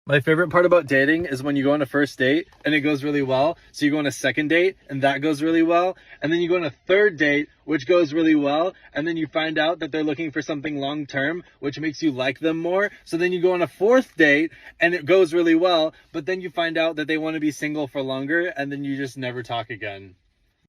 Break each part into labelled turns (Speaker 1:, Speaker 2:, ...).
Speaker 1: My favorite part about dating is when you go on a first date and it goes really well. So you go on a second date and that goes really well. And then you go on a third date, which goes really well. And then you find out that they're looking for something long term, which makes you like them more. So then you go on a fourth date and it goes really well. But then you find out that they want to be single for longer and then you just never talk again.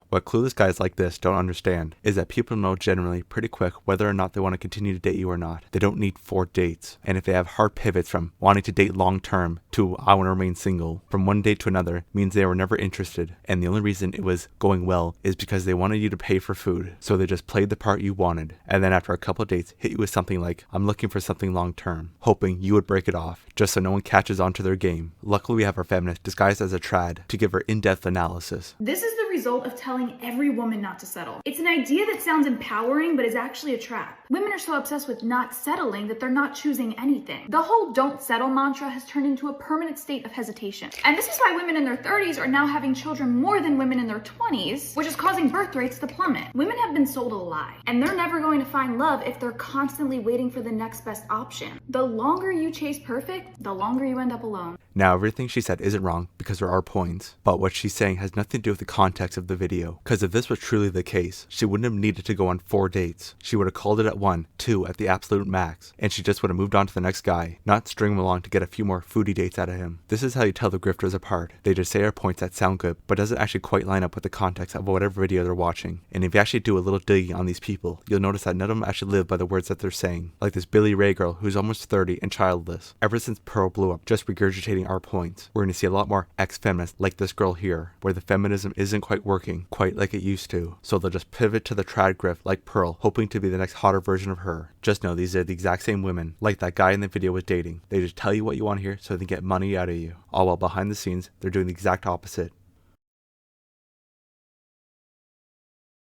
Speaker 2: What clueless guys like this don't understand is that people know generally pretty quick whether or not they want to continue to date you or not. They don't need 4 dates. And if they have hard pivots from wanting to date long term to I want to remain single from one date to another means they were never interested. And the only reason it was going well is because they wanted you to pay for food. So they just played the part you wanted. And then after a couple of dates hit you with something like, I'm looking for something long term, hoping you would break it off just so no one catches on to their game. Luckily we have our feminist disguised as a trad to give her in-depth analysis.
Speaker 3: This is the result of telling every woman not to settle. It's an idea that sounds empowering, but is actually a trap. Women are so obsessed with not settling that they're not choosing anything. The whole don't settle mantra has turned into a permanent state of hesitation. And this is why women in their 30s are now having children more than women in their 20s, which is causing birth rates to plummet. Women have been sold a lie, and they're never going to find love if they're constantly waiting for the next best option. The longer you chase perfect, the longer you end up alone.
Speaker 2: Now everything she said isn't wrong because there are points, but what she's saying has nothing to do with the context of the video. Because if this was truly the case, she wouldn't have needed to go on 4 dates. She would have called it at 1, 2 at the absolute max, and she just would have moved on to the next guy, not string him along to get a few more foodie dates out of him. This is how you tell the grifters apart. They just say our points that sound good, but doesn't actually quite line up with the context of whatever video they're watching. And if you actually do a little digging on these people, you'll notice that none of them actually live by the words that they're saying. Like this Billy Ray girl who's almost 30 and childless. Ever since Pearl blew up, just regurgitating our points. We're going to see a lot more ex-feminists like this girl here, where the feminism isn't quite working, quite like it used to. So they'll just pivot to the trad grift like Pearl, hoping to be the next hotter version of her. Just know these are the exact same women, like that guy in the video was dating. They just tell you what you want to hear so they can get money out of you. All while behind the scenes, they're doing the exact opposite.